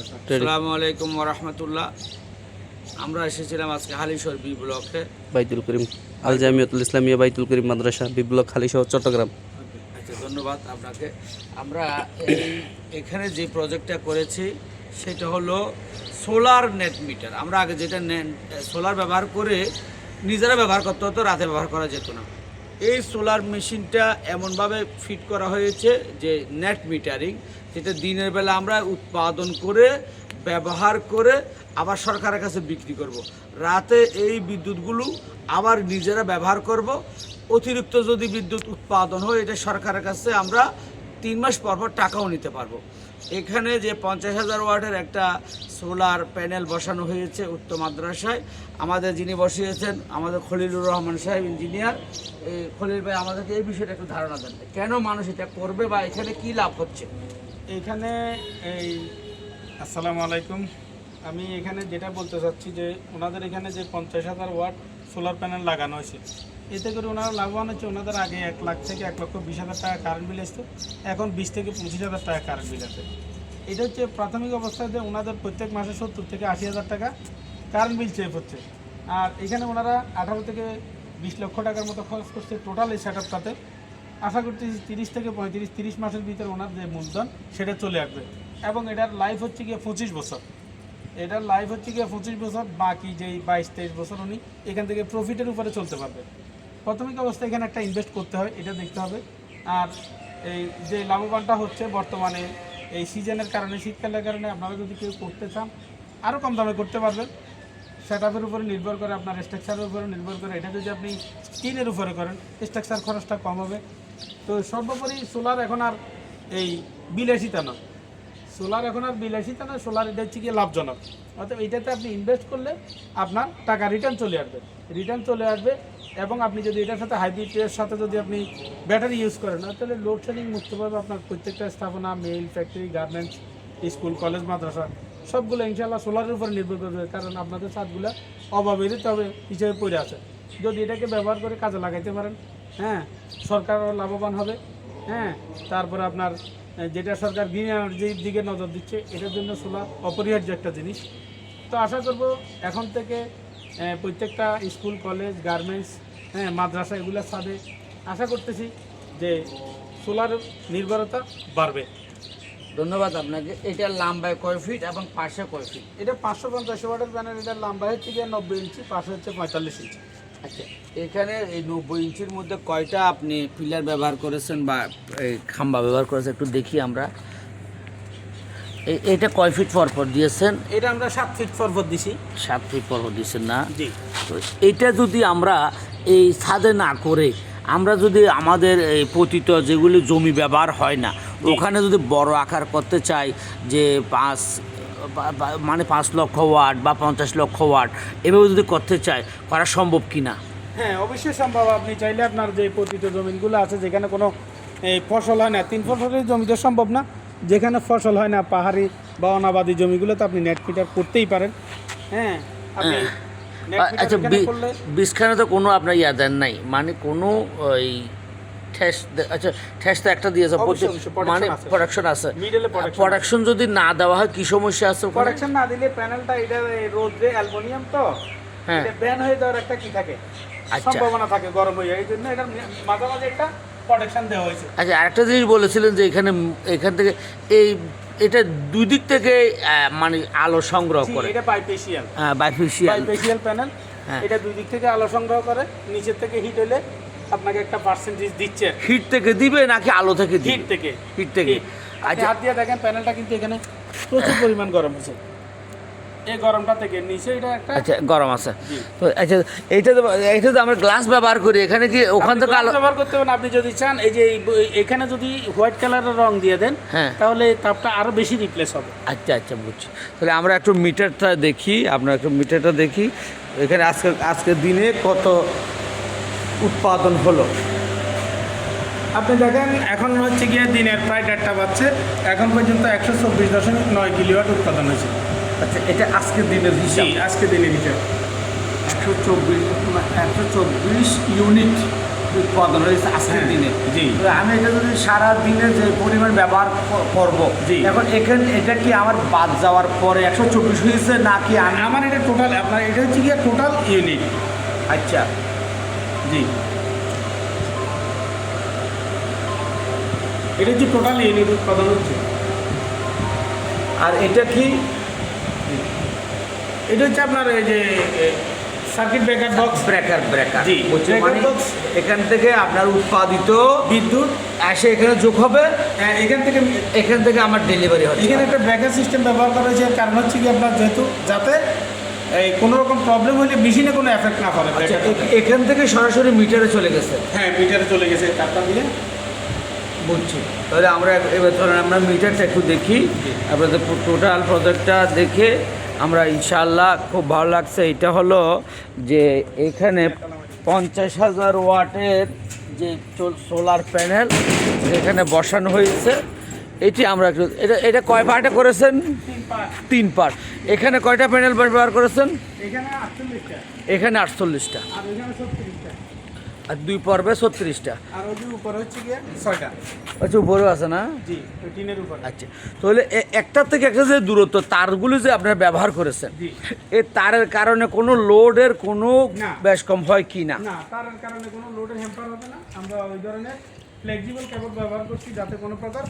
আসসালামু আলাইকুম ওয়া রাহমাতুল্লাহ। আমরা এসেছিলাম আজকে হালিশহর বি ব্লকে বাইতুল করিম আল জামিয়াতুল ইসলামিয়া বাইতুল করিম মাদ্রাসা বি ব্লক হালিশহর চট্টগ্রাম। আচ্ছা, ধন্যবাদ আপনাকে। আমরা এখানে যে প্রজেক্টটা করেছি সেটা হলো সোলার নেট মিটার। আমরা আগে যেটা সোলার ব্যবহার করে নিজেরা ব্যবহার করতে হতো, রাতে ব্যবহার করা যেত না। এই সোলার মেশিনটা এমনভাবে ফিট করা হয়েছে যে নেট মিটারিং, যেটা দিনের বেলা আমরা উৎপাদন করে ব্যবহার করে আবার সরকারের কাছে বিক্রি করব। রাতে এই বিদ্যুৎগুলো আবার নিজেরা ব্যবহার করব। অতিরিক্ত যদি বিদ্যুৎ উৎপাদন হয় এটা সরকারের কাছে আমরা 3 মাস পর পর টাকাও নিতে পারবো। এখানে যে 50,000 ওয়াটের একটা সোলার প্যানেল বসানো হয়েছে উক্ত মাদ্রাসায়, আমাদের যিনি বসিয়েছেন আমাদের খলিলুর রহমান সাহেব ইঞ্জিনিয়ার। এই খলিল ভাই আমাদেরকে এই বিষয়টা একটু ধারণা দেন, কেন মানুষ এটা করবে বা এখানে কি লাভ হচ্ছে। এইখানে আসসালামু আলাইকুম। আমি এখানে যেটা বলতে চাচ্ছি যে ওনাদের এখানে যে 50,000 ওয়াট সোলার প্যানেল লাগানো হয়েছে, এতে করে ওনারা লাভবান হচ্ছে। ওনাদের আগে 1 লাখ থেকে 1,20,000 টাকা কারেন্ট বিল আসতো, এখন 20 থেকে 25,000 টাকা কারেন্ট বিল আসে। এটা হচ্ছে প্রাথমিক অবস্থায় যে ওনাদের প্রত্যেক মাসে 70 থেকে 80,000 টাকা কারেন্ট বিল সেভ হচ্ছে। আর এখানে ওনারা 18 থেকে 20 লক্ষ টাকার মতো খরচ করছে টোটাল এই সেট আপটাতে। আশা করতেছি 30 থেকে 30 মাসের ভিতরে ওনার যে মূলধন সেটা চলে আসবে। এবং এটার লাইফ হচ্ছে গিয়ে 25 বছর। এটার লাইফ হচ্ছে গিয়ে 25 বছর। বাকি যেই 22-23 বছর উনি এখান থেকে প্রফিটের উপরে চলতে পারবে। প্রাথমিক অবস্থায় এখানে একটা ইনভেস্ট করতে হয়, এটা দেখতে হবে। আর এই যে লাভবানটা হচ্ছে বর্তমানে এই সিজনের কারণে, শীতকালের কারণে আপনারা যদি কেউ করতে চান আরও কম দামে করতে পারবেন। সেটআপের উপরে নির্ভর করে, আপনার স্ট্রাকচারের উপরে নির্ভর করে। এটা যদি আপনি টিনের উপরে করেন স্ট্রাকচার খরচটা কম হবে। তো সর্বোপরি সোলার এখন আর এই বিলাসিতা না, সোলার এখন আর বিলাসিতা না, সোলার এটা হচ্ছে গিয়ে লাভজনক। অর্থাৎ এইটাতে আপনি ইনভেস্ট করলে আপনার টাকা রিটার্ন চলে আসবে। এবং আপনি যদি এটার সাথে হাইব্রিডের সাথে যদি আপনি ব্যাটারি ইউজ করেন, তাহলে লোডশেডিং মুক্তভাবে আপনার প্রত্যেকটা স্থাপনা, মিল, ফ্যাক্টরি, গার্মেন্টস, স্কুল, কলেজ, মাদ্রাসা সবগুলো ইনশাআল্লাহ সোলারের উপর নির্ভর করবে। কারণ আপনাদের ছাদগুলো অব্যবহৃত হবে হিসেবে পড়ে আছে। যদি এটাকে ব্যবহার করে কাজে লাগাইতে পারেন, হ্যাঁ, সরকারও লাভবান হবে। হ্যাঁ, তারপরে আপনার যেটা সরকার গ্রিন এনার্জির দিকে নজর দিচ্ছে, এটার জন্য সোলার অপরিহার্য একটা জিনিস। তো আশা করব এখন থেকে প্রত্যেকটা স্কুল, কলেজ, গার্মেন্টস, হ্যাঁ, মাদ্রাসা এগুলোর সাথে আশা করতেছি যে সোলার নির্ভরতা বাড়বে। ধন্যবাদ আপনাকে। এটার লম্বায় কয় ফিট এবং পাশে কয় ফিট? এটা 550 ওয়াটের প্যানেল। এটার লম্বা হচ্ছে গিয়ে 90 ইঞ্চি, পাশে হচ্ছে 45 ইঞ্চি। আচ্ছা, এখানে এই 90 ইঞ্চির মধ্যে কয়টা আপনি পিলার ব্যবহার করেছেন বা এই খাম্বা ব্যবহার করেছেন একটু দেখি আমরা। এটা কয় ফিট পর পর দিয়েছেন? এটা আমরা 7 ফিট পরপর দিছি। 7 ফিট পর পর দিয়েছেন না? জি। তো এটা যদি আমরা এই ছাদে না করে আমরা যদি আমাদের এই পতিত যেগুলি জমি ব্যবহার হয় না ওখানে যদি বড় আকার করতে চাই, যে 5 লক্ষ ওয়াট বা 50 লক্ষ ওয়াট এভাবে যদি করতে চাই, করা সম্ভব কি না? হ্যাঁ, অবশ্যই সম্ভব। আপনি চাইলে আপনার যে পতিত জমিগুলো আছে, যেখানে কোনো ফসল হয় না, 3 ফসলের জমিতে সম্ভব না, যেখানে ফসল হয় না, পাহাড়ি বা অনাবাদী জমিগুলোতে আপনি নেট মিটার করতেই পারেন। হ্যাঁ, আপনি আচ্ছা, বীজখানে তো কোনো আপনার ইয়া দেন নাই, মানে কোনো ওই আচ্ছা ঠেস তো একটা দিয়েছে, মানে প্রোডাকশন আছে। প্রোডাকশন যদি না দেওয়া হয় কি সমস্যা আছে? প্রোডাকশন না দিলে প্যানেলটা এটা রোদে অ্যালুমিনিয়াম তো, হ্যাঁ, এটা ব্যান হয়ে যাওয়ার একটা কি থাকে, সম্ভাবনা থাকে গরম হয়ে। এই জন্য এটা মাঝামাঝি একটা প্রোটেকশন দেওয়া হয়েছে। আচ্ছা, আরেকটা জিনিস বলেছিলেন যে এখান থেকে এটা দুই দিক থেকে মানে আলো সংগ্রহ করে। এটা বাইফেশিয়াল, হ্যাঁ, বাইফেশিয়াল প্যানেল। এটা দুই দিক থেকে আলো সংগ্রহ করে, নিচের থেকে হিট হলে আপনাকে একটা পার্সেন্টেজ দিচ্ছে। হিট থেকে দিবে নাকি আলো থেকে দিবে? হিট থেকে। আচ্ছা, হাত দিয়ে দেখেন প্যানেলটা কিন্তু এখানে প্রচুর পরিমাণ গরম হচ্ছে। এই গরমটা থেকে নিচে এটা একটা, আচ্ছা, গরম আছে। তো আচ্ছা, এইটা তো আমরা গ্লাস ব্যবহার করি, এখানে কি ওখান থেকে আলো ব্যবহার করতে হবে না। আপনি যদি চান এই যে এখানে যদি হোয়াইট কালারের রং দিয়ে দেন, হ্যাঁ, তাহলে তাপটা আরো বেশি রিপ্লেস হবে। আচ্ছা আচ্ছা, বুঝছি। তাহলে আমরা একটু মিটারটা দেখি, এখানে আজকে দিনে কত উৎপাদন হলো। আপনি দেখেন এখন হচ্ছে গিয়ে দিনের প্রায় 1:30 বাজছে, এখন পর্যন্ত 124.9 কিলোওয়াট উৎপাদন হয়েছে। আচ্ছা, এটা আজকের দিনের হিসাব? আজকে দিনের হিসাব 124 ইউনিট উৎপাদন হয়েছে আজকের হ্যাঁ, দিনে। জি। তো আমি এটা যদি সারা দিনে যে পরিমাণ ব্যবহার করব, জি। এখন এটা কি আমার বাদ যাওয়ার পরে 124 হয়েছে নাকি আমি? আমার এটা টোটাল আপনার এটা হচ্ছে গিয়ে টোটাল ইউনিট। আচ্ছা, জি, এটা হচ্ছে টোটাল ইউনিট উৎপাদন হচ্ছে। আর এটা কি? এটা হচ্ছে আপনার এই যে সার্কিট ব্রেকার বক্স। ব্রেকার জি, বুঝছি। breaker মানে box। এখান থেকে আপনার উৎপাদিত বিদ্যুৎ এসে এখানে যোগ হবে, এখান থেকে আমার ডেলিভারি হবে। এখানে একটা ব্রেকার সিস্টেম ব্যবহার করা হয়েছে, কারণ হচ্ছে কি আপনার যেহেতু যাতে এই কোনো রকম প্রবলেম হলে মেশিনে কোনো এফেক্ট না করে। আচ্ছা, এখান থেকে সরাসরি মিটারে চলে গেছে। হ্যাঁ, মিটারে চলে গেছে তারটা দিয়ে। বুঝছি। তাহলে আমরা এবার ধরেন আমরা মিটারটা একটু দেখি, আপনাদের টোটাল প্রজেক্টটা দেখে আমরা ইনশাআল্লাহ খুব ভালো লাগছে। এটা হলো যে এখানে 50,000 ওয়াটের যে সোলার প্যানেল এখানে বসানো হয়েছে। এটি আমরা একটু এটা কয় পার্টে করেছেন? 3 পার্ট। এখানে কয়টা প্যানেল ব্যবহার করেছেন? এখানে 48টা, এখানে 48টা, আর এখানে 36টা, আর 2 পর্বে 36টা। আর ওই যে উপরে হচ্ছে গিয়ে 6টা। আচ্ছা, উপরেও আছে না? জি, ওই টিনের উপরে। আচ্ছা, তাহলে একটার থেকে একটা যে দূরত্ব তারগুলো যে আপনারা ব্যবহার করেছেন, জি। এই তারের কারণে কোনো লোডের কোনো না। বেশ কম হয় কি না? না, তার কারণে কোনো লোডের হ্যাম্পার হবে না। আমরা ওই ধরনের ফ্লেক্সিবল কেবল ব্যবহার করছি যাতে কোনো প্রকার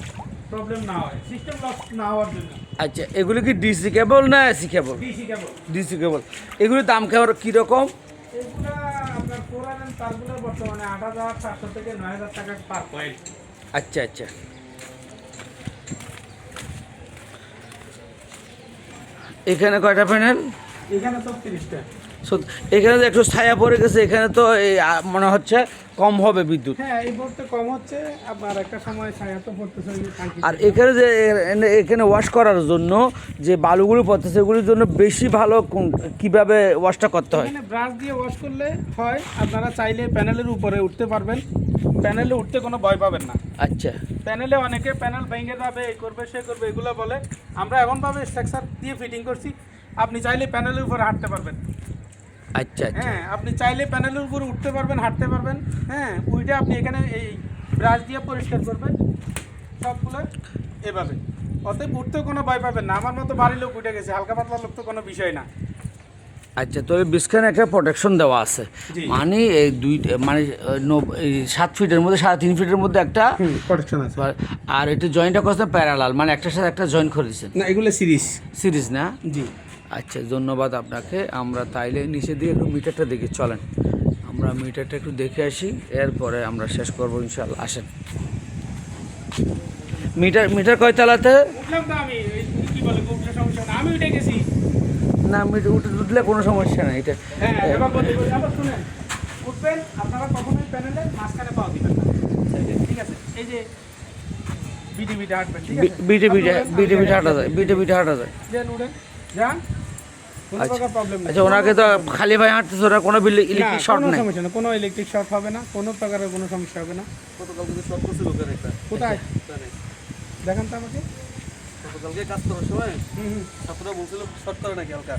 প্রবলেম না হয়, সিস্টেম লস না হওয়ার জন্য। আচ্ছা, এগুলো কি ডিসি কেবল না এসি কেবল? ডিসি কেবল। ডিসি কেবল। এগুলোর দাম কেমন কীরকম? এগুলা আপনার 4 তারগুলো বর্তমানে 8,700 থেকে 9,000 টাকা পার কয়েল। আচ্ছা আচ্ছা, এখানে কয়টা প্যানেল? এখানে 36টা। এখানে তো একটু ছায়া পড়ে গেছে, এখানে তো এই মনে হচ্ছে কম হবে বিদ্যুৎ। হ্যাঁ, এই মুহূর্তে কম হচ্ছে, আপনার একটা সময় ছায়া তো পড়তেছে ওই টাঙ্কি। আর এখানে যে এখানে ওয়াশ করার জন্য যে বালুগুলো পড়তেছে এগুলোর জন্য বেশি ভালো কিভাবে ওয়াশটা করতে হয়? এখানে ব্রাশ দিয়ে ওয়াশ করলে হয়, আপনারা চাইলে প্যানেলের উপরে উঠতে পারবেন, প্যানেলে উঠতে কোনো ভয় পাবেন না। আচ্ছা, প্যানেলে অনেকে প্যানেল ভেঙে যাবে, এই করবে সে করবে এগুলো বলে, আমরা এমনভাবে স্ট্রাকচার দিয়ে ফিটিং করছি আপনি চাইলে প্যানেলের উপরে হাঁটতে পারবেন। আচ্ছা আচ্ছা, হ্যাঁ, আপনি চাইলে প্যানেলের উপরে উঠতে পারবেন, হাঁটতে পারবেন। হ্যাঁ, উইটা আপনি এখানে এই ব্রাশ দিয়ে পরিষ্কার করবেন সবগুলো এভাবে, অতএব উঠতেও কোনো ভয় পাবেন না। আমার মতো বাড়ির লোক উঠে গেছে, হালকা পাতলা লোক তো কোনো বিষয় না। আচ্ছা। তো এই বিস্কানে একটা প্রোটেকশন দেওয়া আছে, জি। মানে এই মানে 7 ফিটের মধ্যে 3.5 ফিটের মধ্যে একটা, প্রোটেকশন আছে। আর এটা জয়েন্টটা করছে প্যারালাল, মানে একটার সাথে একটা জয়েন্ট করে দিয়েছেন। না, এগুলো সিরিজ না? জি। আচ্ছা, ধন্যবাদ আপনাকে। আমরা তাইলে নিচে দিয়ে একটু মিটারটা দেখি, চলেন আমরা মিটারটা একটু দেখে আসি, এরপরে আমরা শেষ করবো ইনশাআল্লাহ। আসেন। মিটার কয় তলাতে? উঠলাম তো আমি, কি বলে উঠলে সমস্যা না, আমি উঠে গেছি। না, মিটার উঠলে কোনো সমস্যা নেই। এটা হ্যাঁ, এবার বলি, আবার শুনেন, উঠবেন আপনারা কখনোই প্যানেলে মাঝখানে পাও দিবেন না, ঠিক আছে? এই যে বিটে বিটে হাঁটবেন, ঠিক আছে? বিটে হাঁটা যায়, বিটে হাঁটা যায়। যান, উঠেন, যান, কোনো প্রকার প্রবলেম নেই। আচ্ছা, ওনাকে তো খালি ভাই হাঁটতেছে, ওরা কোনো ইলেকট্রিক শর্ট কোনো নেই? সমস্যা না, কোনো ইলেকট্রিক শর্ট হবে না, কোনো প্রকারের কোনো সমস্যা হবে না। গতকাল কিন্তু শর্ট করছিল ওখানে একটা কোথায় জানে দেখান তো আমাকে। গতকালকে কাজ করার সময় হুম হুম। ছাত্ররা বলছিল শর্ট করে নাকি হালকা